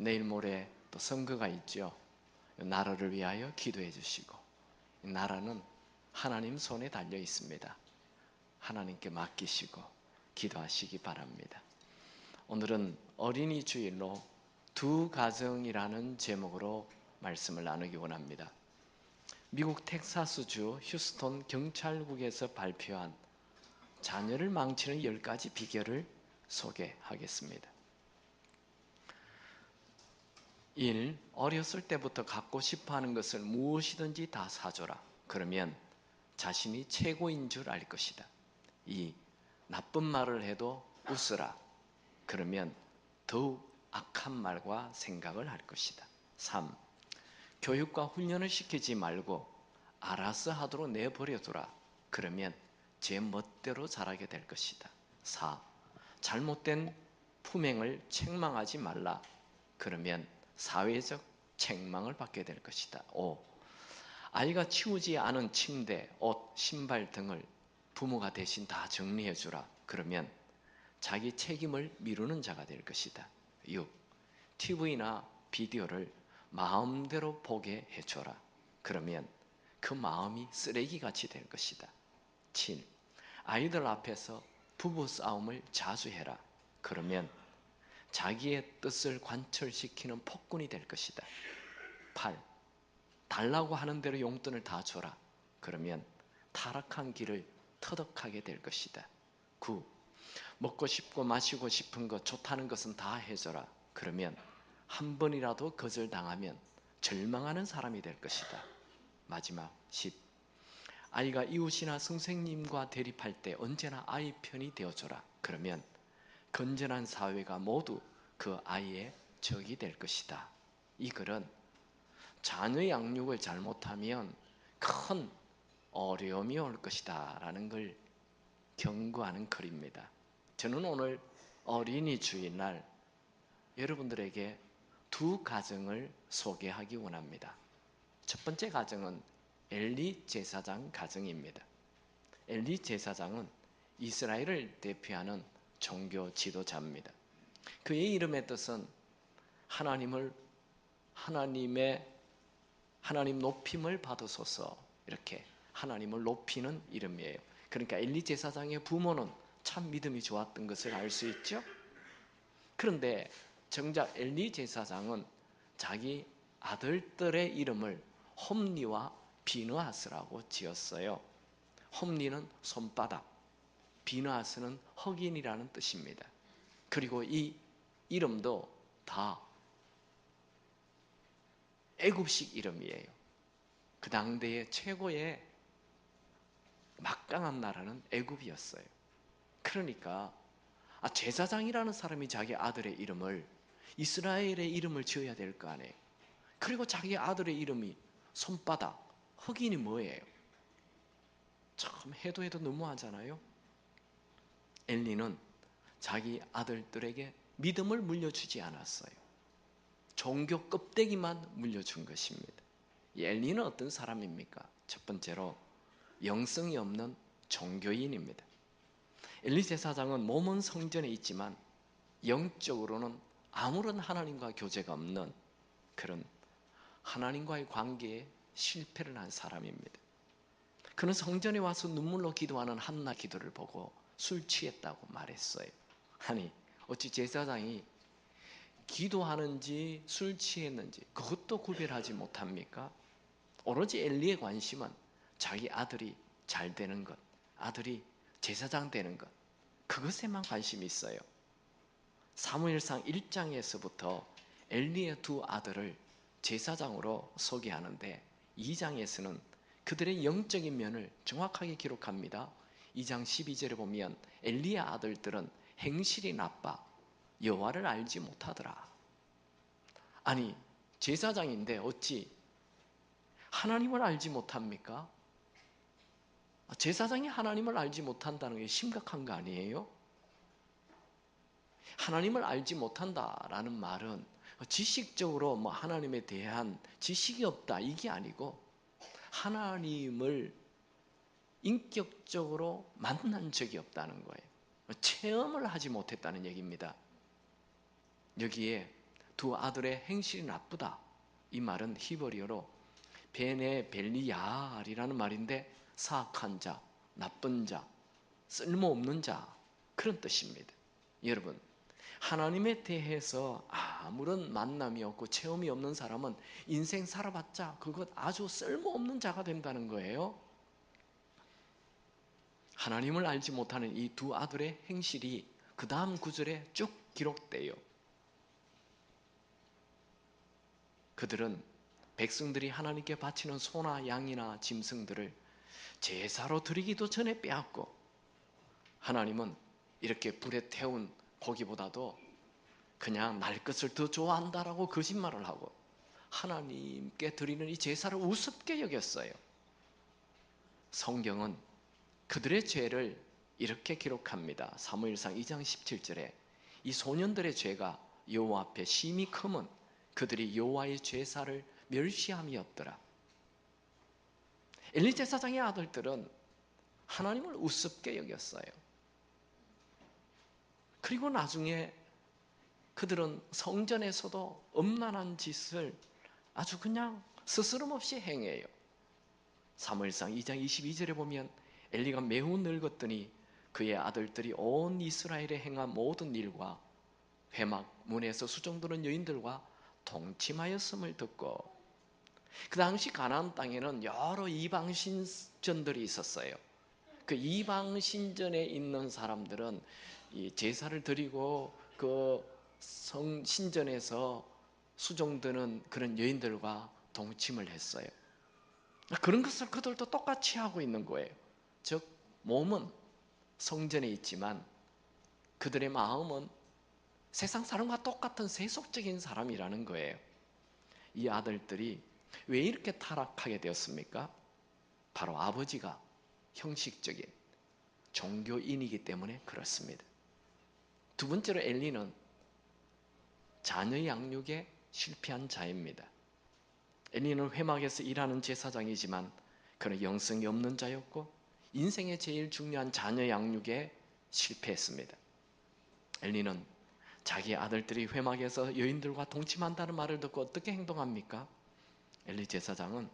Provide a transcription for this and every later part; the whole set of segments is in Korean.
내일 모레 또 선거가 있죠. 나라를 위하여 기도해 주시고, 나라는 하나님 손에 달려 있습니다. 하나님께 맡기시고 기도하시기 바랍니다. 오늘은 어린이 주일로 두 가정이라는 제목으로 말씀을 나누기 원합니다. 미국 텍사스주 휴스턴 경찰국에서 발표한 자녀를 망치는 10가지 비결을 소개하겠습니다. 1. 어렸을 때부터 갖고 싶어하는 것을 무엇이든지 다 사줘라. 그러면 자신이 최고인 줄 알 것이다. 2. 나쁜 말을 해도 웃으라. 그러면 더욱 악한 말과 생각을 할 것이다. 3. 교육과 훈련을 시키지 말고 알아서 하도록 내버려두라. 그러면 제 멋대로 자라게 될 것이다. 4. 잘못된 품행을 책망하지 말라. 그러면 사회적 책망을 받게 될 것이다. 5. 아이가 치우지 않은 침대, 옷, 신발 등을 부모가 대신 다 정리해 주라. 그러면 자기 책임을 미루는 자가 될 것이다. 6. TV나 비디오를 마음대로 보게 해줘라. 그러면 그 마음이 쓰레기같이 될 것이다. 7. 아이들 앞에서 부부싸움을 자주 해라. 그러면 자기의 뜻을 관철시키는 폭군이 될 것이다. 8. 달라고 하는 대로 용돈을 다 줘라. 그러면 타락한 길을 터득하게 될 것이다. 9. 먹고 싶고 마시고 싶은 것, 좋다는 것은 다 해줘라. 그러면 한 번이라도 거절당하면 절망하는 사람이 될 것이다. 마지막 10. 아이가 이웃이나 선생님과 대립할 때 언제나 아이 편이 되어줘라. 그러면 건전한 사회가 모두 그 아이의 적이 될 것이다. 이 글은 자녀 양육을 잘못하면 큰 어려움이 올 것이다 라는 걸 경고하는 글입니다. 저는 오늘 어린이 주일날 여러분들에게 두 가정을 소개하기 원합니다. 첫 번째 가정은 엘리 제사장 가정입니다. 엘리 제사장은 이스라엘을 대표하는 종교 지도자입니다. 그의 이름의 뜻은 하나님 높임을 받으소서, 이렇게 하나님을 높이는 이름이에요. 그러니까 엘리 제사장의 부모는 참 믿음이 좋았던 것을 알 수 있죠. 그런데 정작 엘리 제사장은 자기 아들들의 이름을 홈리와 비느하스라고 지었어요. 홈리는 손바닥, 비느하스는 흑인이라는 뜻입니다. 그리고 이 이름도 다 애굽식 이름이에요. 그 당대의 최고의 막강한 나라는 애굽이었어요. 그러니까 제사장이라는 사람이 자기 아들의 이름을, 이스라엘의 이름을 지어야 될 거 아니에요. 그리고 자기 아들의 이름이 손바닥, 흑인이 뭐예요? 참 해도 너무하잖아요. 엘리는 자기 아들들에게 믿음을 물려주지 않았어요. 종교 껍데기만 물려준 것입니다. 이 엘리는 어떤 사람입니까? 첫 번째로 영성이 없는 종교인입니다. 엘리 제사장은 몸은 성전에 있지만 영적으로는 아무런 하나님과 교제가 없는 그런 하나님과의 관계에 실패를 한 사람입니다. 그는 성전에 와서 눈물로 기도하는 한나 기도를 보고 술 취했다고 말했어요. 아니, 어찌 제사장이 기도하는지 술 취했는지 그것도 구별하지 못합니까? 오로지 엘리의 관심은 자기 아들이 잘 되는 것, 아들이 제사장 되는 것, 그것에만 관심이 있어요. 사무엘상 1장에서부터 엘리의 두 아들을 제사장으로 소개하는데 2장에서는 그들의 영적인 면을 정확하게 기록합니다. 2장 12절에 보면 엘리의 아들들은 행실이 나빠 여호와를 알지 못하더라. 아니, 제사장인데 어찌 하나님을 알지 못합니까? 제사장이 하나님을 알지 못한다는 게 심각한 거 아니에요? 하나님을 알지 못한다라는 말은 지식적으로 하나님에 대한 지식이 없다 이게 아니고 하나님을 인격적으로 만난 적이 없다는 거예요. 체험을 하지 못했다는 얘기입니다. 여기에 두 아들의 행실이 나쁘다. 이 말은 히브리어로 베네 벨리야알이라는 말인데 사악한 자, 나쁜 자, 쓸모없는 자, 그런 뜻입니다. 여러분, 하나님에 대해서 아무런 만남이 없고 체험이 없는 사람은 인생 살아봤자 그것 아주 쓸모없는 자가 된다는 거예요. 하나님을 알지 못하는 이 두 아들의 행실이 그 다음 구절에 쭉 기록돼요. 그들은 백성들이 하나님께 바치는 소나 양이나 짐승들을 제사로 드리기도 전에 빼앗고, 하나님은 이렇게 불에 태운 고기보다도 그냥 날 것을 더 좋아한다라고 거짓말을 하고 하나님께 드리는 이 제사를 우습게 여겼어요. 성경은 그들의 죄를 이렇게 기록합니다. 사무엘상 2장 17절에 이 소년들의 죄가 여호와 앞에 심히 크면 그들이 여호와의 제사를 멸시함이었더라. 엘리 제사장의 아들들은 하나님을 우습게 여겼어요. 그리고 나중에 그들은 성전에서도 엄란한 짓을 아주 그냥 스스럼없이 행해요. 사무엘상 2장 22절에 보면 엘리가 매우 늙었더니 그의 아들들이 온 이스라엘에 행한 모든 일과 회막 문에서 수종드는 여인들과 동침하였음을 듣고, 그 당시 가나안 땅에는 여러 이방 신전들이 있었어요. 그 이방 신전에 있는 사람들은 이 제사를 드리고 그 신전에서 수종드는 그런 여인들과 동침을 했어요. 그런 것을 그들도 똑같이 하고 있는 거예요. 즉 몸은 성전에 있지만 그들의 마음은 세상 사람과 똑같은 세속적인 사람이라는 거예요. 이 아들들이 왜 이렇게 타락하게 되었습니까? 바로 아버지가 형식적인 종교인이기 때문에 그렇습니다. 두 번째로 엘리는 자녀 양육에 실패한 자입니다. 엘리는 회막에서 일하는 제사장이지만 그는 영성이 없는 자였고 인생의 제일 중요한 자녀 양육에 실패했습니다. 엘리는 자기 아들들이 회막에서 여인들과 동침한다는 말을 듣고 어떻게 행동합니까? 엘리 제사장은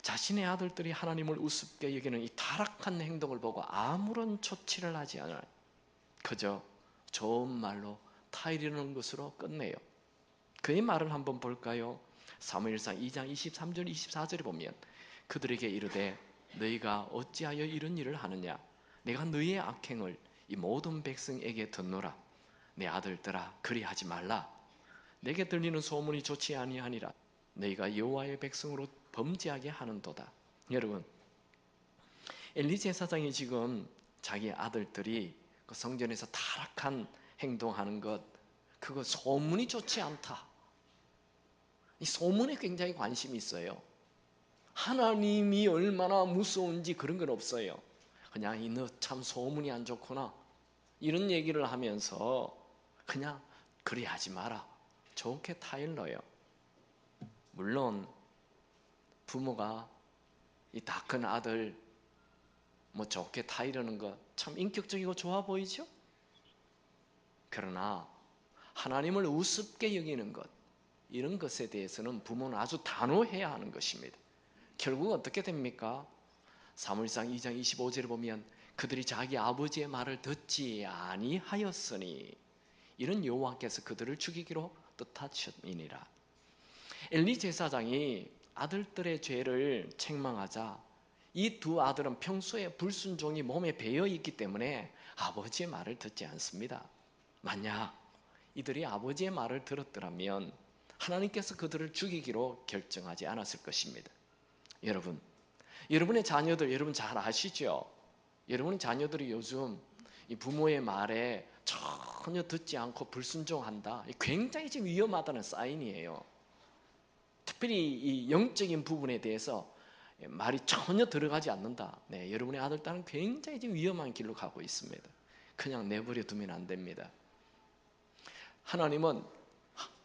자신의 아들들이 하나님을 우습게 여기는 이 타락한 행동을 보고 아무런 조치를 하지 않아요. 그저 좋은 말로 타이르는 것으로 끝내요. 그의 말을 한번 볼까요? 사무엘상 2장 23절 24절에 보면 그들에게 이르되 너희가 어찌하여 이런 일을 하느냐? 내가 너희의 악행을 이 모든 백성에게 듣노라. 내 아들들아 그리하지 말라. 내게 들리는 소문이 좋지 아니하니라. 너희가 여호와의 백성으로 범죄하게 하는도다. 여러분, 엘리 제사장이 지금 자기 아들들이 그 성전에서 타락한 행동하는 것, 그거 소문이 좋지 않다. 이 소문에 굉장히 관심이 있어요. 하나님이 얼마나 무서운지 그런 건 없어요. 그냥 너 참 소문이 안 좋구나 이런 얘기를 하면서 그냥 그리 하지 마라 좋게 타일러요. 물론 부모가 이 다 큰 아들 뭐 좋게 타이르는 거 참 인격적이고 좋아 보이죠? 그러나 하나님을 우습게 여기는 것, 이런 것에 대해서는 부모는 아주 단호해야 하는 것입니다. 결국 어떻게 됩니까? 사무엘상 2장 25절에 보면 그들이 자기 아버지의 말을 듣지 아니하였으니 이런 여호와께서 그들을 죽이기로 뜻하셨느니라. 엘리 제사장이 아들들의 죄를 책망하자 이 두 아들은 평소에 불순종이 몸에 배어 있기 때문에 아버지의 말을 듣지 않습니다. 만약 이들이 아버지의 말을 들었더라면 하나님께서 그들을 죽이기로 결정하지 않았을 것입니다. 여러분, 여러분의 자녀들 여러분 잘 아시죠? 여러분의 자녀들이 요즘 이 부모의 말에 전혀 듣지 않고 불순종한다. 굉장히 지금 위험하다는 사인이에요. 특별히 이 영적인 부분에 대해서 말이 전혀 들어가지 않는다. 네, 여러분의 아들, 딸은 굉장히 지금 위험한 길로 가고 있습니다. 그냥 내버려 두면 안 됩니다. 하나님은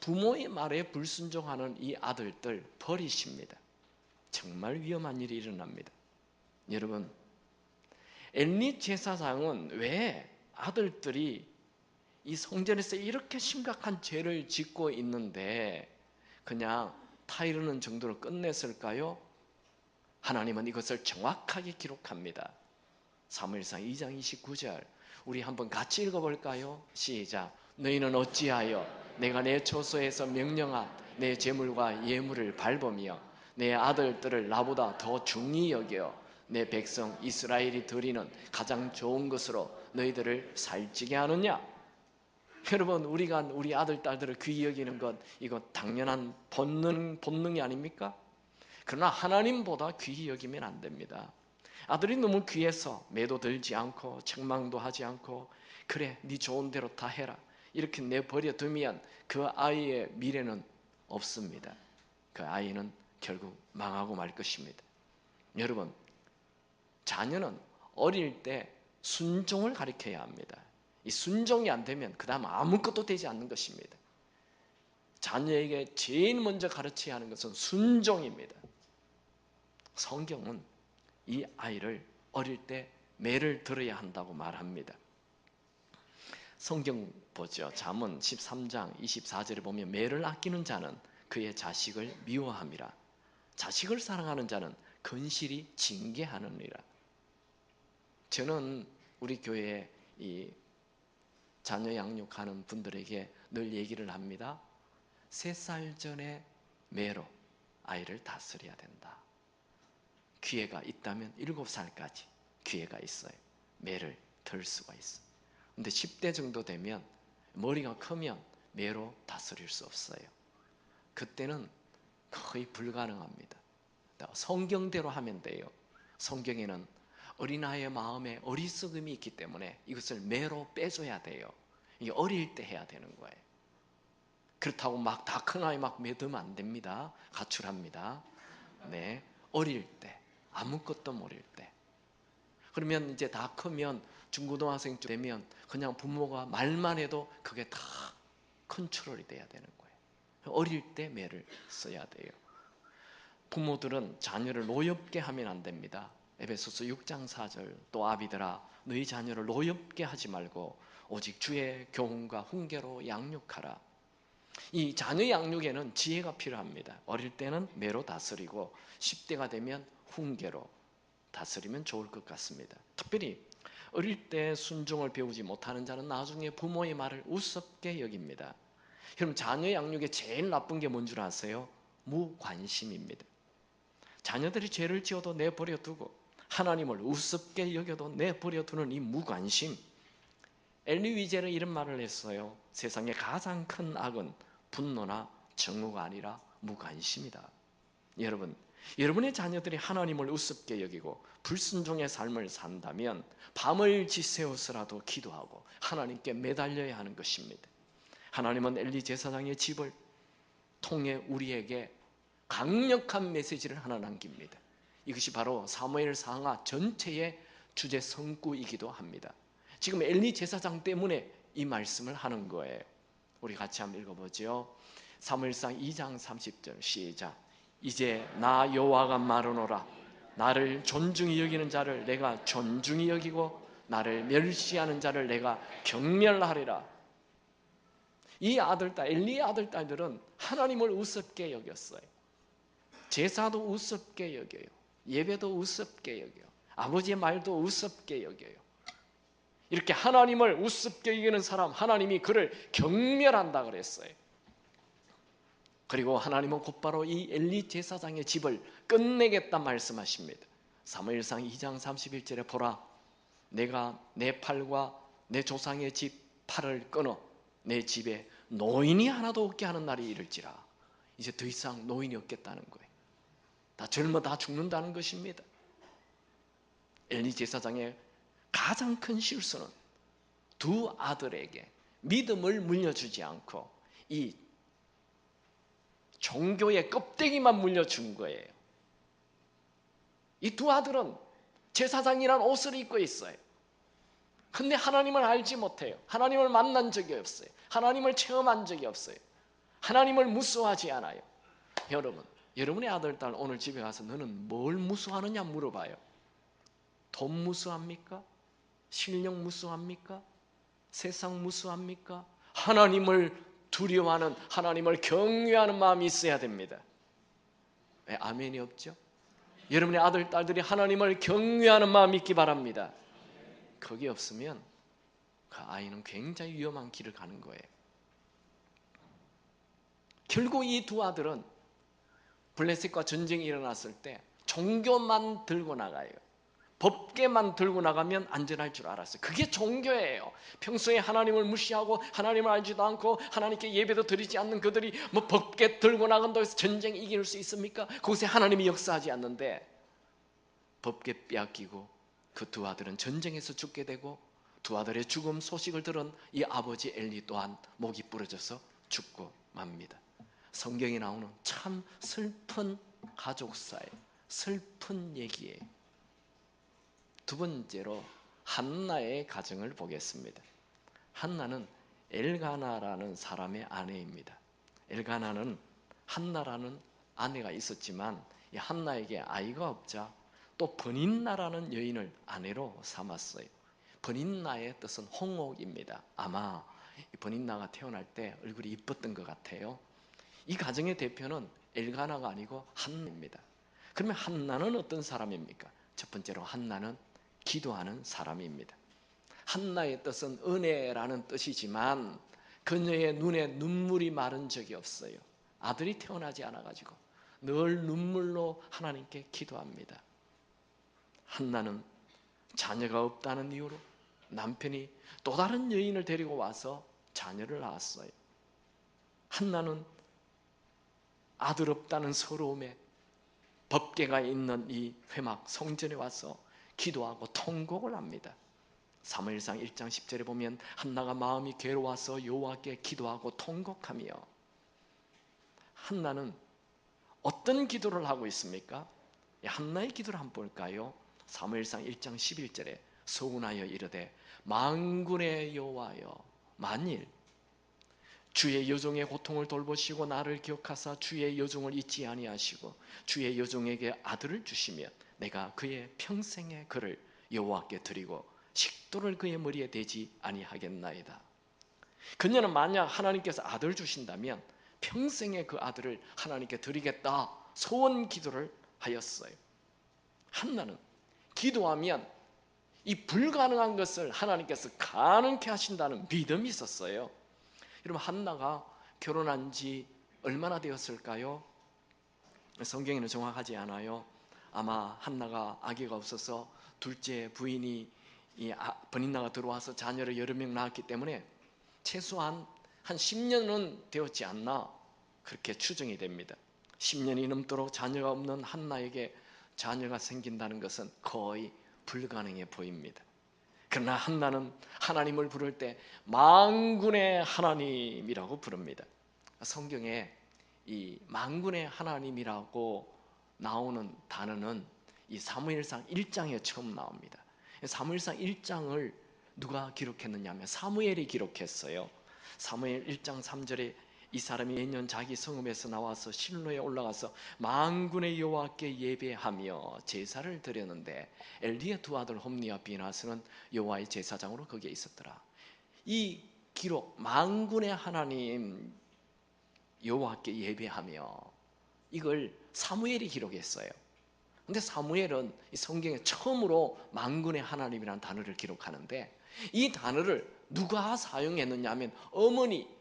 부모의 말에 불순종하는 이 아들들 버리십니다. 정말 위험한 일이 일어납니다. 여러분, 엘리 제사장은 왜 아들들이 이 성전에서 이렇게 심각한 죄를 짓고 있는데 그냥 타이르는 정도로 끝냈을까요? 하나님은 이것을 정확하게 기록합니다. 사무엘상 2장 29절 우리 한번 같이 읽어볼까요? 시작. 너희는 어찌하여 내가 내 처소에서 명령한 내 제물과 예물을 밟으며 내 아들들을 나보다 더 중히 여겨 내 백성 이스라엘이 드리는 가장 좋은 것으로 너희들을 살찌게 하느냐? 여러분, 우리가 우리 아들 딸들을 귀히 여기는 것 이거 당연한 본능이 아닙니까? 그러나 하나님보다 귀히 여기면 안 됩니다. 아들이 너무 귀해서 매도 들지 않고 책망도 하지 않고 그래 네 좋은 대로 다 해라 이렇게 내버려 두면 그 아이의 미래는 없습니다. 그 아이는 결국 망하고 말 것입니다. 여러분, 자녀는 어릴 때 순종을 가르쳐야 합니다. 이 순종이 안 되면 그 다음 아무것도 되지 않는 것입니다. 자녀에게 제일 먼저 가르쳐야 하는 것은 순종입니다. 성경은 이 아이를 어릴 때 매를 들어야 한다고 말합니다. 성경 보죠. 잠언 13장 24절에 보면 매를 아끼는 자는 그의 자식을 미워함이라. 자식을 사랑하는 자는 건실히 징계하느니라. 저는 우리 교회에 이 자녀 양육하는 분들에게 늘 얘기를 합니다. 3살 전에 매로 아이를 다스려야 된다. 기회가 있다면 7살까지 기회가 있어요. 매를 들 수가 있어요. 근데 10대 정도 되면 머리가 크면 매로 다스릴 수 없어요. 그때는 거의 불가능합니다. 성경대로 하면 돼요. 성경에는 어린아이의 마음에 어리석음이 있기 때문에 이것을 매로 빼줘야 돼요. 이게 어릴 때 해야 되는 거예요. 그렇다고 막 다 큰 아이 막 매두면 안 됩니다. 가출합니다. 네, 어릴 때, 아무것도 모를 때. 그러면 이제 다 크면 중고등학생쯤 되면 그냥 부모가 말만 해도 그게 다 컨트롤이 돼야 되는 거예요. 어릴 때 매를 써야 돼요. 부모들은 자녀를 노엽게 하면 안 됩니다. 에베소서 6장 4절 또 아비들아 너희 자녀를 노엽게 하지 말고 오직 주의 교훈과 훈계로 양육하라. 이 자녀 양육에는 지혜가 필요합니다. 어릴 때는 매로 다스리고 10대가 되면 훈계로 다스리면 좋을 것 같습니다. 특별히 어릴 때 순종을 배우지 못하는 자는 나중에 부모의 말을 우습게 여깁니다. 여러분, 자녀 양육에 제일 나쁜 게 뭔 줄 아세요? 무관심입니다. 자녀들이 죄를 지어도 내버려 두고 하나님을 우습게 여겨도 내버려 두는 이 무관심. 엘리 위젤은 이런 말을 했어요. 세상의 가장 큰 악은 분노나 정오가 아니라 무관심이다. 여러분, 여러분의 자녀들이 하나님을 우습게 여기고 불순종의 삶을 산다면 밤을 지새워서라도 기도하고 하나님께 매달려야 하는 것입니다. 하나님은 엘리 제사장의 집을 통해 우리에게 강력한 메시지를 하나 남깁니다. 이것이 바로 사무엘 상하 전체의 주제 성구이기도 합니다. 지금 엘리 제사장 때문에 이 말씀을 하는 거예요. 우리 같이 한번 읽어보죠. 사무엘상 2장 30절 시작. 이제 나 여호와가 말하노라. 나를 존중히 여기는 자를 내가 존중히 여기고 나를 멸시하는 자를 내가 경멸하리라. 이 아들딸, 엘리의 아들딸들은 하나님을 우습게 여겼어요. 제사도 우습게 여겨요. 예배도 우습게 여겨요. 아버지의 말도 우습게 여겨요. 이렇게 하나님을 우습게 여기는 사람, 하나님이 그를 경멸한다 그랬어요. 그리고 하나님은 곧바로 이 엘리 제사장의 집을 끝내겠다 말씀하십니다. 사무엘상 2장 31절에 보라, 내가 내 팔과 내 조상의 집 팔을 끊어 내 집에 노인이 하나도 없게 하는 날이 이를지라. 이제 더 이상 노인이 없겠다는 거예요. 다 젊어 다 죽는다는 것입니다. 엘리 제사장의 가장 큰 실수는 두 아들에게 믿음을 물려주지 않고 이 종교의 껍데기만 물려준 거예요. 이 두 아들은 제사장이란 옷을 입고 있어요. 근데 하나님을 알지 못해요. 하나님을 만난 적이 없어요. 하나님을 체험한 적이 없어요. 하나님을 무서워하지 않아요. 여러분, 여러분의 아들, 딸 오늘 집에 가서 너는 뭘 무서워하느냐 물어봐요. 돈 무서워합니까? 실력 무서워합니까? 세상 무수합니까? 하나님을 두려워하는, 하나님을 경외하는 마음이 있어야 됩니다. 왜 아멘이 없죠? 여러분의 아들, 딸들이 하나님을 경외하는 마음이 있기 바랍니다. 그게 없으면 그 아이는 굉장히 위험한 길을 가는 거예요. 결국 이 두 아들은 블레셋과 전쟁이 일어났을 때 종교만 들고 나가요. 법계만 들고 나가면 안전할 줄 알았어요. 그게 종교예요. 평소에 하나님을 무시하고 하나님을 알지도 않고 하나님께 예배도 드리지 않는 그들이 뭐 법계 들고 나간다고 해서 전쟁 이길 수 있습니까? 그곳에 하나님이 역사하지 않는데 법계 빼앗기고 그 두 아들은 전쟁에서 죽게 되고, 두 아들의 죽음 소식을 들은 이 아버지 엘리 또한 목이 부러져서 죽고 맙니다. 성경에 나오는 참 슬픈 가족사예요. 슬픈 얘기예요. 두 번째로 한나의 가정을 보겠습니다. 한나는 엘가나라는 사람의 아내입니다. 엘가나는 한나라는 아내가 있었지만 이 한나에게 아이가 없자 또 버닌나라는 여인을 아내로 삼았어요. 버닌나의 뜻은 홍옥입니다. 아마 버닌나가 태어날 때 얼굴이 이뻤던 것 같아요. 이 가정의 대표는 엘가나가 아니고 한나입니다. 그러면 한나는 어떤 사람입니까? 첫 번째로 한나는 기도하는 사람입니다. 한나의 뜻은 은혜라는 뜻이지만 그녀의 눈에 눈물이 마른 적이 없어요. 아들이 태어나지 않아가지고 늘 눈물로 하나님께 기도합니다. 한나는 자녀가 없다는 이유로 남편이 또 다른 여인을 데리고 와서 자녀를 낳았어요. 한나는 아들 없다는 서러움에 법궤가 있는 이 회막 성전에 와서 기도하고 통곡을 합니다. 사무엘상 1장 10절에 보면 한나가 마음이 괴로워서 여호와께 기도하고 통곡하며, 한나는 어떤 기도를 하고 있습니까? 한나의 기도를 한번 볼까요? 사무엘상 1장 11절에 서운하여 이르되 만군의 여호와여, 만일 주의 여종의 고통을 돌보시고 나를 기억하사 주의 여종을 잊지 아니하시고 주의 여종에게 아들을 주시면 내가 그의 평생의 그를 여호와께 드리고 식도를 그의 머리에 대지 아니하겠나이다. 그녀는 만약 하나님께서 아들 주신다면 평생의 그 아들을 하나님께 드리겠다 소원 기도를 하였어요. 한나는 기도하면 이 불가능한 것을 하나님께서 가능케 하신다는 믿음이 있었어요. 여러분, 한나가 결혼한 지 얼마나 되었을까요? 성경에는 정확하지 않아요. 아마 한나가 아기가 없어서 둘째 부인이 버닌나가 들어와서 자녀를 여러 명 낳았기 때문에 최소한 한 10년은 되었지 않나 그렇게 추정이 됩니다. 10년이 넘도록 자녀가 없는 한나에게 자녀가 생긴다는 것은 거의 불가능해 보입니다. 그러나 한나는 하나님을 부를 때 만군의 하나님이라고 부릅니다. 성경에 이 만군의 하나님이라고 나오는 단어는 이 사무엘상 1장에 처음 나옵니다. 사무엘상 1장을 누가 기록했느냐 하면 사무엘이 기록했어요. 사무엘 1장 3절에 이 사람이 매년 자기 성읍에서 나와서 실로에 올라가서 만군의 여호와께 예배하며 제사를 드렸는데 엘리의 두 아들 홈니와 비나스는 여호와의 제사장으로 거기에 있었더라. 이 기록 만군의 하나님 여호와께 예배하며 이걸 사무엘이 기록했어요. 근데 사무엘은 이 성경에 처음으로 만군의 하나님이라는 단어를 기록하는데 이 단어를 누가 사용했느냐 하면 어머니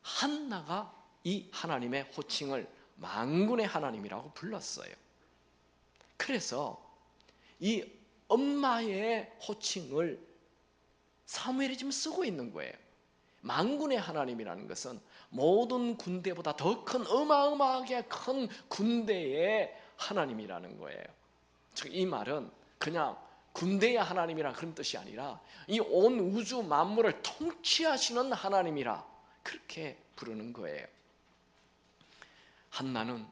한나가 이 하나님의 호칭을 만군의 하나님이라고 불렀어요. 그래서 이 엄마의 호칭을 사무엘이 지금 쓰고 있는 거예요. 만군의 하나님이라는 것은 모든 군대보다 더 큰 어마어마하게 큰 군대의 하나님이라는 거예요. 즉 이 말은 그냥 군대의 하나님이라 그런 뜻이 아니라 이 온 우주 만물을 통치하시는 하나님이라 그렇게 부르는 거예요. 한나는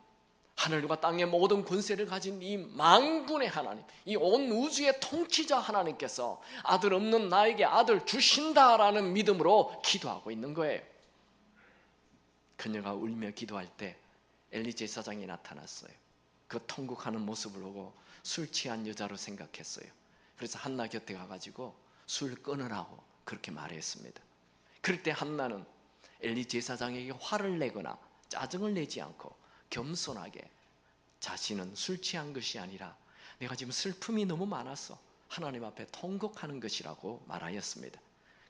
하늘과 땅의 모든 권세를 가진 이 만군의 하나님, 이 온 우주의 통치자 하나님께서 아들 없는 나에게 아들 주신다라는 믿음으로 기도하고 있는 거예요. 그녀가 울며 기도할 때 엘리 제사장이 나타났어요. 그 통곡하는 모습을 보고 술 취한 여자로 생각했어요. 그래서 한나 곁에 가가지고 술 끊으라고 그렇게 말했습니다. 그럴 때 한나는 엘리 제사장에게 화를 내거나 짜증을 내지 않고 겸손하게 자신은 술 취한 것이 아니라 내가 지금 슬픔이 너무 많아서 하나님 앞에 통곡하는 것이라고 말하였습니다.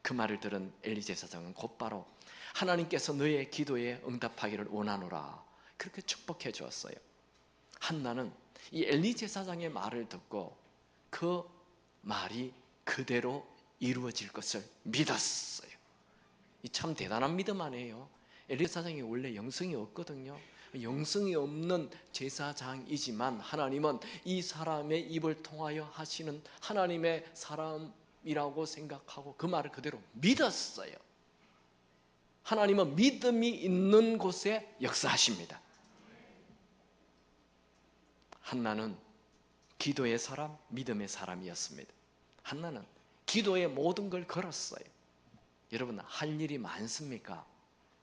그 말을 들은 엘리 제사장은 곧바로 하나님께서 너의 기도에 응답하기를 원하노라 그렇게 축복해 주었어요. 한나는 이 엘리 제사장의 말을 듣고 그 말이 그대로 이루어질 것을 믿었어요. 이 참 대단한 믿음 아니에요? 엘리 제사장이 원래 영성이 없거든요. 영성이 없는 제사장이지만 하나님은 이 사람의 입을 통하여 하시는 하나님의 사람이라고 생각하고 그 말을 그대로 믿었어요. 하나님은 믿음이 있는 곳에 역사하십니다. 한나는 기도의 사람, 믿음의 사람이었습니다. 한나는 기도의 모든 걸 걸었어요. 여러분, 할 일이 많습니까?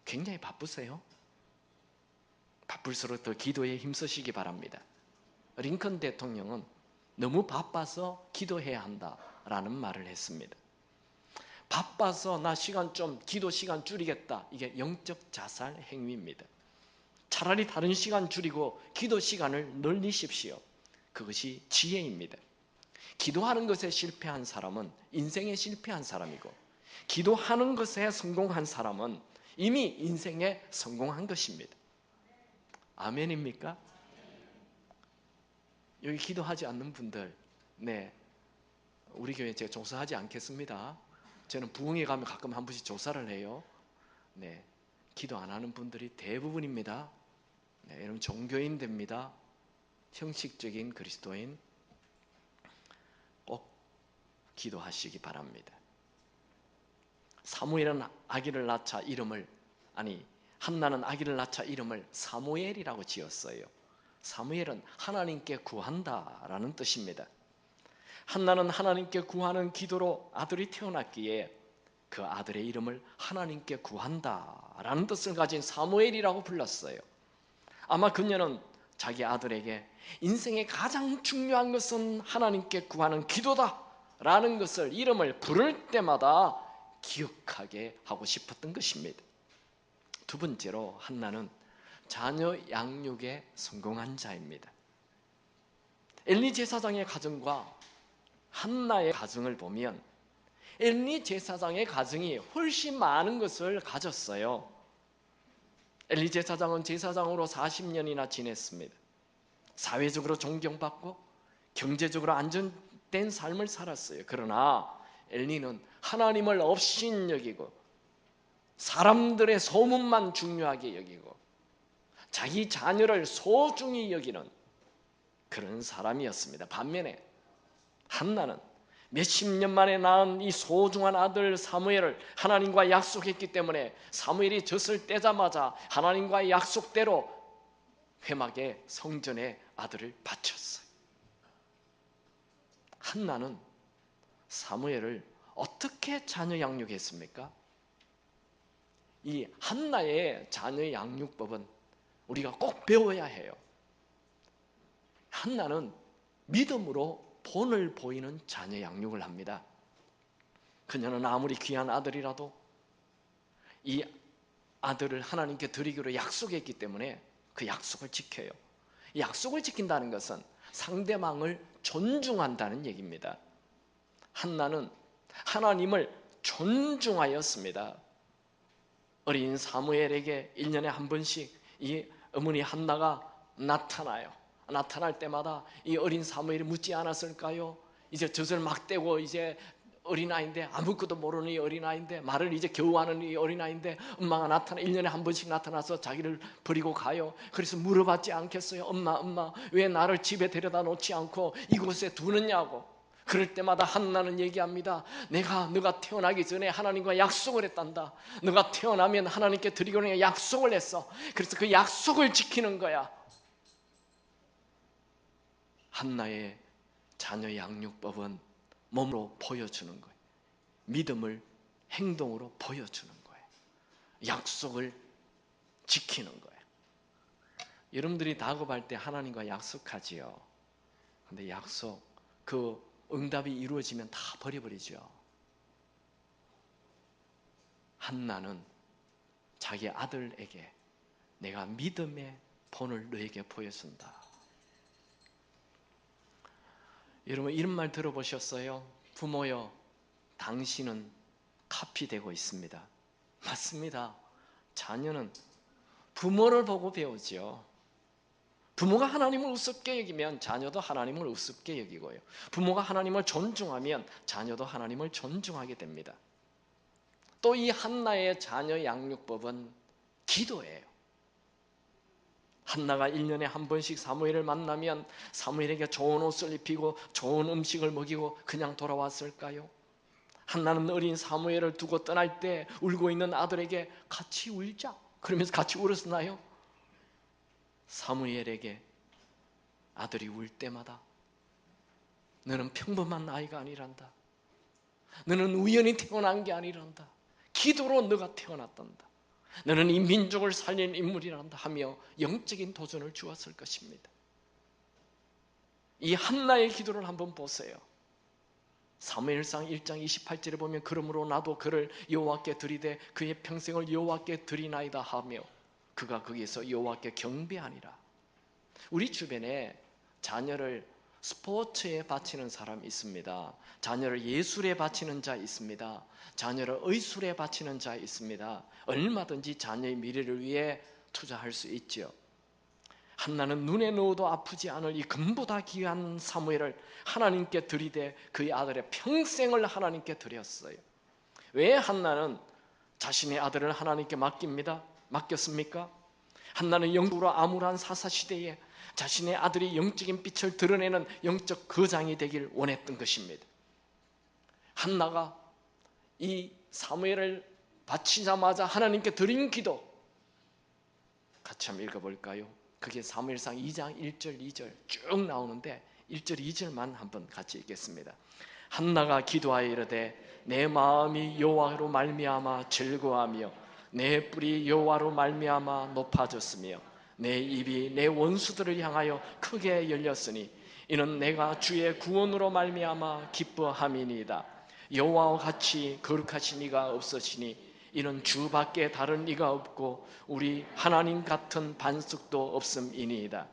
굉장히 바쁘세요? 바쁠수록 더 기도에 힘쓰시기 바랍니다. 링컨 대통령은 너무 바빠서 기도해야 한다라는 말을 했습니다. 바빠서 나 시간 좀 기도 시간 줄이겠다. 이게 영적 자살 행위입니다. 차라리 다른 시간 줄이고 기도 시간을 늘리십시오. 그것이 지혜입니다. 기도하는 것에 실패한 사람은 인생에 실패한 사람이고 기도하는 것에 성공한 사람은 이미 인생에 성공한 것입니다. 아멘입니까? 여기 기도하지 않는 분들, 네, 우리 교회 제가 조사하지 않겠습니다. 저는 부흥회 가면 가끔 한 번씩 조사를 해요. 네, 기도 안 하는 분들이 대부분입니다. 네, 여러분 종교인 됩니다. 형식적인 그리스도인 꼭 기도하시기 바랍니다. 사무엘은 아기를 낳자 한나는 아기를 낳자 이름을 사무엘이라고 지었어요. 사무엘은 하나님께 구한다라는 뜻입니다. 한나는 하나님께 구하는 기도로 아들이 태어났기에 그 아들의 이름을 하나님께 구한다라는 뜻을 가진 사무엘이라고 불렀어요. 아마 그녀는 자기 아들에게 인생의 가장 중요한 것은 하나님께 구하는 기도다라는 것을 이름을 부를 때마다 기억하게 하고 싶었던 것입니다. 두 번째로 한나는 자녀 양육에 성공한 자입니다. 엘리 제사장의 가정과 한나의 가정을 보면 엘리 제사장의 가정이 훨씬 많은 것을 가졌어요. 엘리 제사장은 제사장으로 40년이나 지냈습니다. 사회적으로 존경받고 경제적으로 안정된 삶을 살았어요. 그러나 엘리는 하나님을 업신 여기고 사람들의 소문만 중요하게 여기고 자기 자녀를 소중히 여기는 그런 사람이었습니다. 반면에 한나는 몇십 년 만에 낳은 이 소중한 아들 사무엘을 하나님과 약속했기 때문에 사무엘이 젖을 떼자마자 하나님과의 약속대로 회막에 성전에 아들을 바쳤어요. 한나는 사무엘을 어떻게 자녀 양육했습니까? 이 한나의 자녀 양육법은 우리가 꼭 배워야 해요. 한나는 믿음으로 본을 보이는 자녀 양육을 합니다. 그녀는 아무리 귀한 아들이라도 이 아들을 하나님께 드리기로 약속했기 때문에 그 약속을 지켜요. 이 약속을 지킨다는 것은 상대방을 존중한다는 얘기입니다. 한나는 하나님을 존중하였습니다. 어린 사무엘에게 1년에 한 번씩 이 어머니 한나가 나타나요. 나타날 때마다 이 어린 사무엘이 묻지 않았을까요? 이제 젖을 막 떼고 이제 어린아이인데 아무것도 모르는 이 어린아이인데 말을 이제 겨우 하는 이 어린아이인데 엄마가 1년에 한 번씩 나타나서 자기를 버리고 가요. 그래서 물어봤지 않겠어요? 엄마 왜 나를 집에 데려다 놓지 않고 이곳에 두느냐고. 그럴 때마다 한나는 얘기합니다. 너가 태어나기 전에 하나님과 약속을 했단다. 너가 태어나면 하나님께 드리기로 약속을 했어. 그래서 그 약속을 지키는 거야. 한나의 자녀 양육법은 몸으로 보여주는 거예요. 믿음을 행동으로 보여주는 거예요. 약속을 지키는 거예요. 여러분들이 다급할 때 하나님과 약속하지요. 근데 약속, 그 응답이 이루어지면 다 버려버리죠. 한나는 자기 아들에게 내가 믿음의 본을 너에게 보여준다. 여러분 이런 말 들어보셨어요? 부모여, 당신은 카피 되고 있습니다. 맞습니다. 자녀는 부모를 보고 배우죠. 부모가 하나님을 우습게 여기면 자녀도 하나님을 우습게 여기고요. 부모가 하나님을 존중하면 자녀도 하나님을 존중하게 됩니다. 또 이 한나의 자녀 양육법은 기도예요. 한나가 1년에 한 번씩 사무엘을 만나면 사무엘에게 좋은 옷을 입히고 좋은 음식을 먹이고 그냥 돌아왔을까요? 한나는 어린 사무엘을 두고 떠날 때 울고 있는 아들에게 같이 울자 그러면서 같이 울었나요? 사무엘에게 아들이 울 때마다 너는 평범한 아이가 아니란다. 너는 우연히 태어난 게 아니란다. 기도로 너가 태어났단다. 너는 이 민족을 살린 인물이란다 하며 영적인 도전을 주었을 것입니다. 이 한나의 기도를 한번 보세요. 사무엘상 1장 28절에 보면 그러므로 나도 그를 여호와께 드리되 그의 평생을 여호와께 드리나이다 하며 그가 거기에서 여호와께 경배하니라. 우리 주변에 자녀를 스포츠에 바치는 사람이 있습니다. 자녀를 예술에 바치는 자 있습니다. 자녀를 의술에 바치는 자 있습니다. 얼마든지 자녀의 미래를 위해 투자할 수 있죠. 한나는 눈에 넣어도 아프지 않을 이 금보다 귀한 사무엘을 하나님께 드리되 그의 아들의 평생을 하나님께 드렸어요. 왜 한나는 자신의 아들을 하나님께 맡겼습니까? 한나는 영적으로 암울한 사사시대에 자신의 아들이 영적인 빛을 드러내는 영적 거장이 되길 원했던 것입니다. 한나가 이 사무엘을 바치자마자 하나님께 드린 기도 같이 한번 읽어볼까요? 그게 사무엘상 2장 1절 2절 쭉 나오는데 1절 2절만 한번 같이 읽겠습니다. 한나가 기도하여 이르되 내 마음이 여호와로 말미암아 즐거워하며 내 뿔이 여호와로 말미암아 높아졌으며 내 입이 내 원수들을 향하여 크게 열렸으니 이는 내가 주의 구원으로 말미암아 기뻐함이니이다. 여호와와 같이 거룩하신 이가 없으시니 이는 주밖에 다른 이가 없고 우리 하나님 같은 반석도 없음이니이다.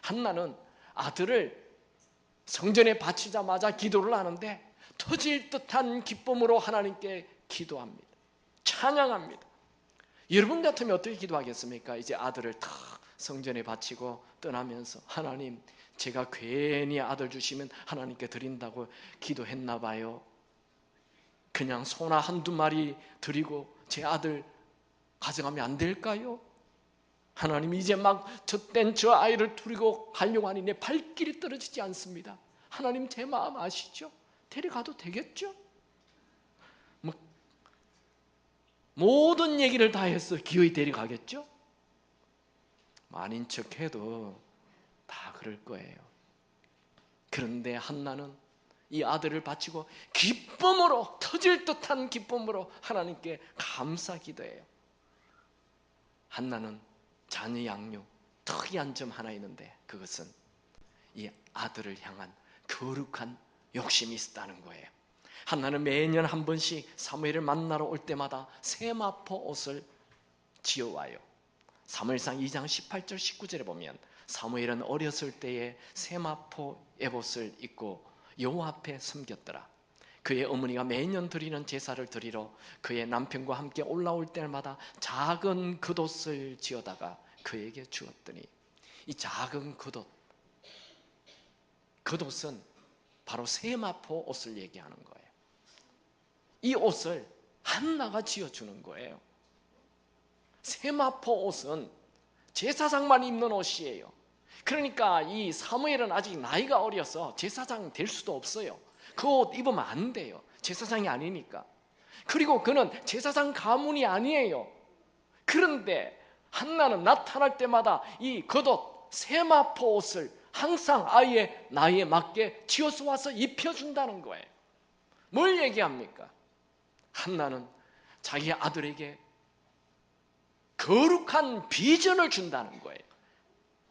한나는 아들을 성전에 바치자마자 기도를 하는데 터질 듯한 기쁨으로 하나님께 기도합니다. 찬양합니다. 여러분 같으면 어떻게 기도하겠습니까? 이제 아들을 탁 성전에 바치고 떠나면서 하나님 제가 괜히 아들 주시면 하나님께 드린다고 기도했나 봐요. 그냥 소나 한두 마리 드리고 제 아들 가져가면 안 될까요? 하나님 이제 막 젖된 저 아이를 두리고 가려고 하니 내 발길이 떨어지지 않습니다. 하나님 제 마음 아시죠? 데려가도 되겠죠? 모든 얘기를 다 해서 기어이 데려가겠죠? 아닌 척해도 다 그럴 거예요. 그런데 한나는 이 아들을 바치고 기쁨으로 터질 듯한 기쁨으로 하나님께 감사 기도해요. 한나는 자녀 양육 특이한 점 하나 있는데 그것은 이 아들을 향한 거룩한 욕심이 있었다는 거예요. 한나는 매년 한 번씩 사무엘을 만나러 올 때마다 세마포 옷을 지어와요. 사무엘상 2장 18절 19절에 보면 사무엘은 어렸을 때에 세마포 에봇을 입고 여호와 앞에 섬겼더라. 그의 어머니가 매년 드리는 제사를 드리러 그의 남편과 함께 올라올 때마다 작은 겉옷을 지어다가 그에게 주었더니 이 작은 겉옷은 바로 세마포 옷을 얘기하는 거예요. 이 옷을 한나가 지어주는 거예요. 세마포 옷은 제사장만 입는 옷이에요. 그러니까 이 사무엘은 아직 나이가 어려서 제사장 될 수도 없어요. 그 옷 입으면 안 돼요. 제사장이 아니니까. 그리고 그는 제사장 가문이 아니에요. 그런데 한나는 나타날 때마다 이 겉옷 세마포 옷을 항상 아이의 나이에 맞게 지어서 와서 입혀준다는 거예요. 뭘 얘기합니까? 한나는 자기 아들에게 거룩한 비전을 준다는 거예요.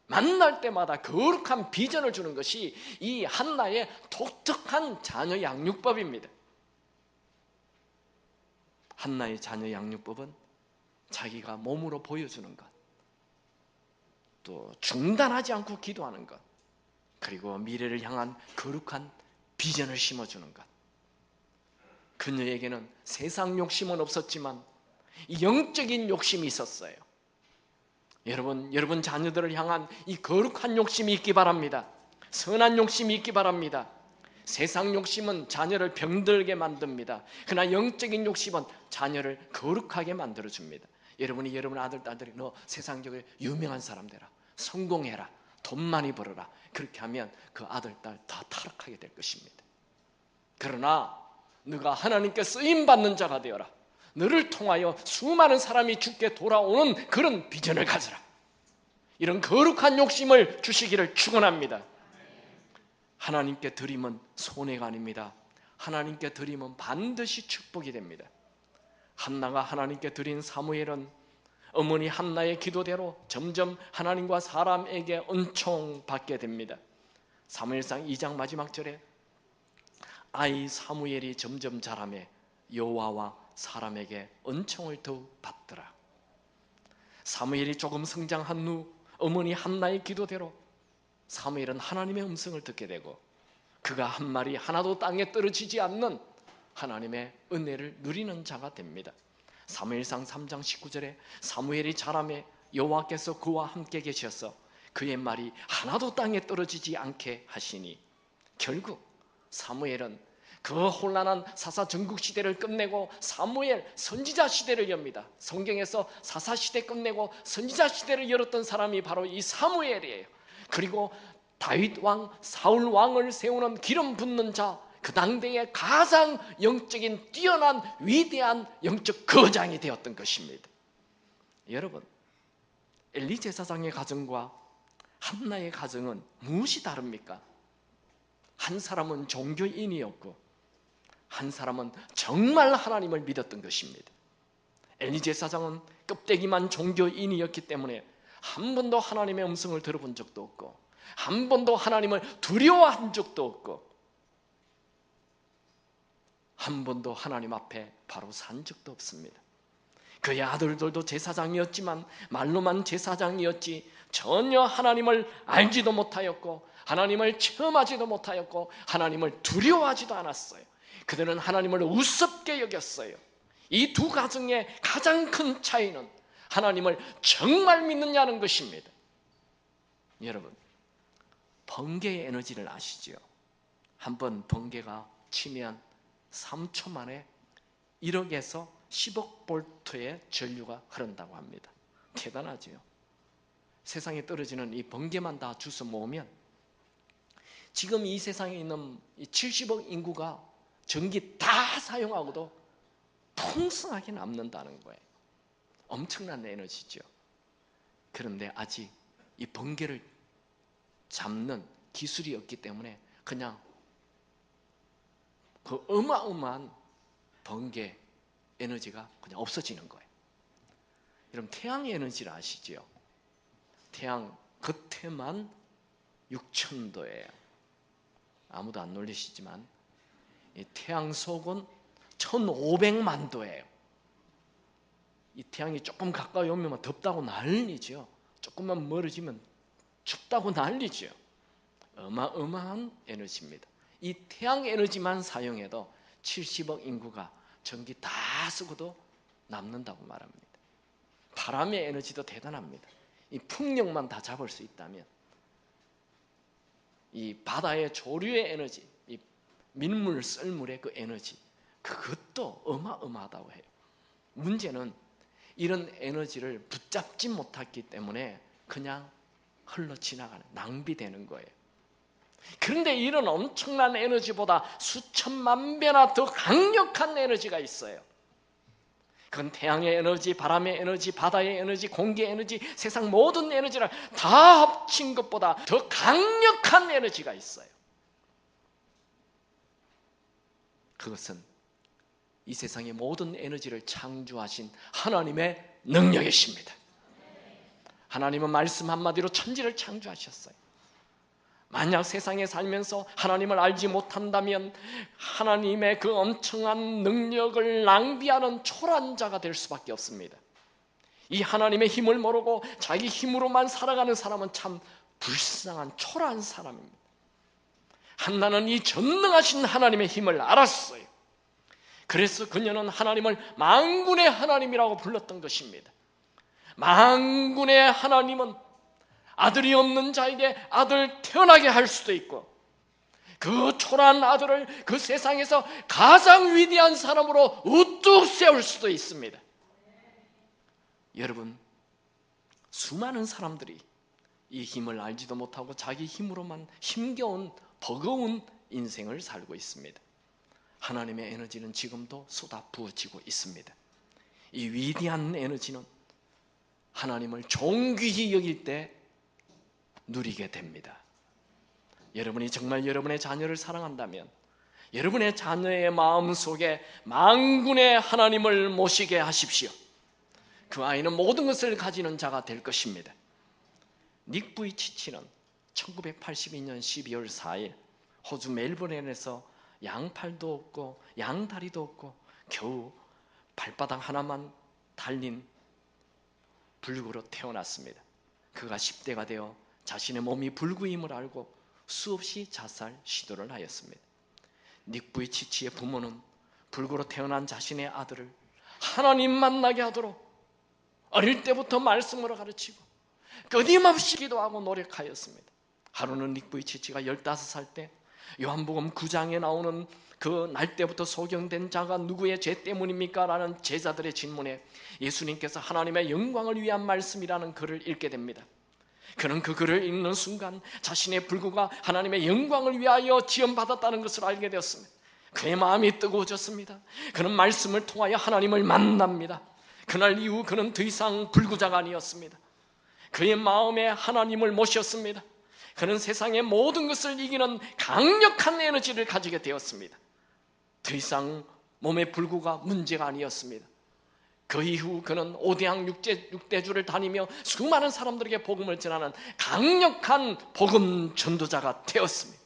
만날 때마다 거룩한 비전을 주는 것이 이 한나의 독특한 자녀 양육법입니다. 한나의 자녀 양육법은 자기가 몸으로 보여주는 것, 또 중단하지 않고 기도하는 것, 그리고 미래를 향한 거룩한 비전을 심어주는 것. 그녀에게는 세상 욕심은 없었지만 영적인 욕심이 있었어요. 여러분 자녀들을 향한 이 거룩한 욕심이 있기 바랍니다. 선한 욕심이 있기 바랍니다. 세상 욕심은 자녀를 병들게 만듭니다. 그러나 영적인 욕심은 자녀를 거룩하게 만들어줍니다. 여러분이 여러분 아들, 딸들이 너 세상적으로 유명한 사람 되라, 성공해라, 돈 많이 벌어라, 그렇게 하면 그 아들, 딸 다 타락하게 될 것입니다. 그러나 너가 하나님께 쓰임받는 자가 되어라, 너를 통하여 수많은 사람이 주께 돌아오는 그런 비전을 가져라, 이런 거룩한 욕심을 주시기를 축원합니다. 하나님께 드림은 손해가 아닙니다. 하나님께 드림은 반드시 축복이 됩니다. 한나가 하나님께 드린 사무엘은 어머니 한나의 기도대로 점점 하나님과 사람에게 은총받게 됩니다. 사무엘상 2장 마지막 절에 아이 사무엘이 점점 자라매 여호와와 사람에게 은총을 더욱 받더라. 사무엘이 조금 성장한 후 어머니 한나의 기도대로 사무엘은 하나님의 음성을 듣게 되고 그가 한 말이 하나도 땅에 떨어지지 않는 하나님의 은혜를 누리는 자가 됩니다. 사무엘상 3장 19절에 사무엘이 자라매 여호와께서 그와 함께 계셔서 그의 말이 하나도 땅에 떨어지지 않게 하시니, 결국 사무엘은 그 혼란한 사사 전국 시대를 끝내고 사무엘 선지자 시대를 엽니다. 성경에서 사사 시대 끝내고 선지자 시대를 열었던 사람이 바로 이 사무엘이에요. 그리고 다윗 왕, 사울 왕을 세우는 기름 붓는 자, 그 당대의 가장 영적인 뛰어난 위대한 영적 거장이 되었던 것입니다. 여러분, 엘리 제사장의 가정과 한나의 가정은 무엇이 다릅니까? 한 사람은 종교인이었고 한 사람은 정말 하나님을 믿었던 것입니다. 엘리 제사장은 껍데기만 종교인이었기 때문에 한 번도 하나님의 음성을 들어본 적도 없고 한 번도 하나님을 두려워한 적도 없고 한 번도 하나님 앞에 바로 산 적도 없습니다. 그의 아들들도 제사장이었지만 말로만 제사장이었지 전혀 하나님을 알지도 못하였고 하나님을 체험하지도 못하였고 하나님을 두려워하지도 않았어요. 그들은 하나님을 우습게 여겼어요. 이 두 가정의 가장 큰 차이는 하나님을 정말 믿느냐는 것입니다. 여러분, 번개의 에너지를 아시죠? 한번 번개가 치면 3초 만에 1억에서 10억 볼트의 전류가 흐른다고 합니다. 대단하죠? 세상에 떨어지는 이 번개만 다 주워 모으면 지금 이 세상에 있는 70억 인구가 전기 다 사용하고도 풍성하게 남는다는 거예요. 엄청난 에너지죠. 그런데 아직 이 번개를 잡는 기술이 없기 때문에 그냥 그 어마어마한 번개 에너지가 그냥 없어지는 거예요. 여러분, 태양의 에너지를 아시죠? 태양 겉에만 6,000도예요. 아무도 안 놀리시지만 이 태양 속은 1,500만 도예요. 이 태양이 조금 가까이 오면 덥다고 난리죠. 조금만 멀어지면 춥다고 난리죠. 어마어마한 에너지입니다. 이 태양 에너지만 사용해도 70억 인구가 전기 다 쓰고도 남는다고 말합니다. 바람의 에너지도 대단합니다. 이 풍력만 다 잡을 수 있다면 이 바다의 조류의 에너지, 이 민물, 썰물의 그 에너지, 그것도 어마어마하다고 해요. 문제는 이런 에너지를 붙잡지 못했기 때문에 그냥 흘러 지나가는, 낭비되는 거예요. 그런데 이런 엄청난 에너지보다 수천만 배나 더 강력한 에너지가 있어요. 그건 태양의 에너지, 바람의 에너지, 바다의 에너지, 공기의 에너지, 세상 모든 에너지를 다 합친 것보다 더 강력한 에너지가 있어요. 그것은 이 세상의 모든 에너지를 창조하신 하나님의 능력이십니다. 하나님은 말씀 한마디로 천지를 창조하셨어요. 만약 세상에 살면서 하나님을 알지 못한다면 하나님의 그 엄청난 능력을 낭비하는 초라한 자가 될 수밖에 없습니다. 이 하나님의 힘을 모르고 자기 힘으로만 살아가는 사람은 참 불쌍한 초라한 사람입니다. 한나는 이 전능하신 하나님의 힘을 알았어요. 그래서 그녀는 하나님을 만군의 하나님이라고 불렀던 것입니다. 만군의 하나님은 아들이 없는 자에게 아들 태어나게 할 수도 있고, 그 초라한 아들을 그 세상에서 가장 위대한 사람으로 우뚝 세울 수도 있습니다. 여러분, 수많은 사람들이 이 힘을 알지도 못하고 자기 힘으로만 힘겨운 버거운 인생을 살고 있습니다. 하나님의 에너지는 지금도 쏟아 부어지고 있습니다. 이 위대한 에너지는 하나님을 존귀히 여길 때 누리게 됩니다. 여러분이 정말 여러분의 자녀를 사랑한다면 여러분의 자녀의 마음속에 만군의 하나님을 모시게 하십시오. 그 아이는 모든 것을 가지는 자가 될 것입니다. 닉 부이치치는 1982년 12월 4일 호주 멜버른에서 양팔도 없고 양다리도 없고 겨우 발바닥 하나만 달린 불구로 태어났습니다. 그가 10대가 되어 자신의 몸이 불구임을 알고 수없이 자살 시도를 하였습니다. 닉 부이치치의 부모는 불구로 태어난 자신의 아들을 하나님 만나게 하도록 어릴 때부터 말씀으로 가르치고 끊임없이 기도하고 노력하였습니다. 하루는 닉 부이치치가 15살 때 요한복음 9장에 나오는 그 날 때부터 소경된 자가 누구의 죄 때문입니까? 라는 제자들의 질문에 예수님께서 하나님의 영광을 위한 말씀이라는 글을 읽게 됩니다. 그는 그 글을 읽는 순간 자신의 불구가 하나님의 영광을 위하여 지원받았다는 것을 알게 되었습니다. 그의 마음이 뜨거워졌습니다. 그는 말씀을 통하여 하나님을 만납니다. 그날 이후 그는 더 이상 불구자가 아니었습니다. 그의 마음에 하나님을 모셨습니다. 그는 세상의 모든 것을 이기는 강력한 에너지를 가지게 되었습니다. 더 이상 몸의 불구가 문제가 아니었습니다. 그 이후 그는 5대양 6대주를 다니며 수많은 사람들에게 복음을 전하는 강력한 복음 전도자가 되었습니다.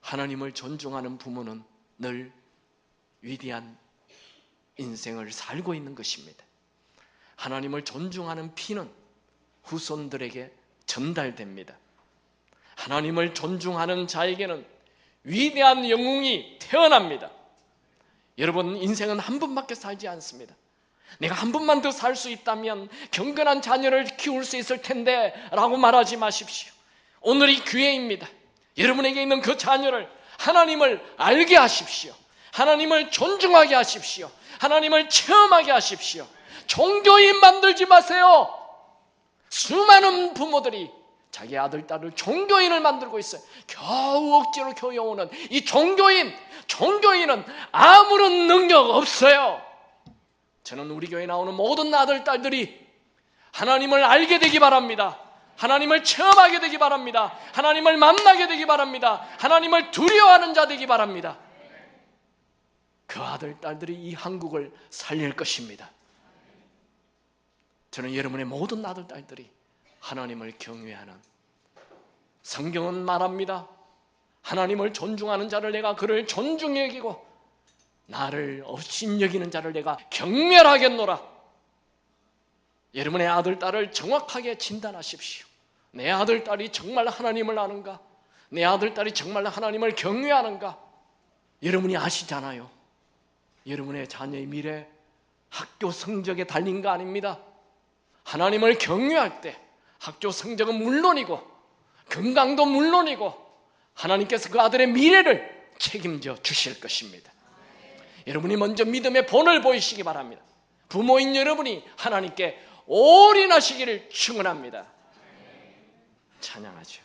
하나님을 존중하는 부모는 늘 위대한 인생을 살고 있는 것입니다. 하나님을 존중하는 피는 후손들에게 전달됩니다. 하나님을 존중하는 자에게는 위대한 영웅이 태어납니다. 여러분, 인생은 한 번밖에 살지 않습니다. 내가 한 번만 더 살 수 있다면 경건한 자녀를 키울 수 있을 텐데 라고 말하지 마십시오. 오늘이 기회입니다. 여러분에게 있는 그 자녀를 하나님을 알게 하십시오. 하나님을 존중하게 하십시오. 하나님을 체험하게 하십시오. 종교인 만들지 마세요. 수많은 부모들이 자기 아들, 딸을 종교인을 만들고 있어요. 겨우 억지로 교회 오는 이 종교인은 아무런 능력 없어요. 저는 우리 교회에 나오는 모든 아들, 딸들이 하나님을 알게 되기 바랍니다. 하나님을 체험하게 되기 바랍니다. 하나님을 만나게 되기 바랍니다. 하나님을 두려워하는 자 되기 바랍니다. 그 아들, 딸들이 이 한국을 살릴 것입니다. 저는 여러분의 모든 아들, 딸들이 하나님을 경외하는, 성경은 말합니다. 하나님을 존중하는 자를 내가 그를 존중히 여기고 나를 업신 여기는 자를 내가 경멸하겠노라. 여러분의 아들, 딸을 정확하게 진단하십시오. 내 아들, 딸이 정말 하나님을 아는가? 내 아들, 딸이 정말 하나님을 경외하는가? 여러분이 아시잖아요. 여러분의 자녀의 미래 학교 성적에 달린 거 아닙니다. 하나님을 경외할 때 학교 성적은 물론이고 건강도 물론이고 하나님께서 그 아들의 미래를 책임져 주실 것입니다. 여러분이 먼저 믿음의 본을 보이시기 바랍니다. 부모인 여러분이 하나님께 올인하시기를 축원합니다. 찬양하죠.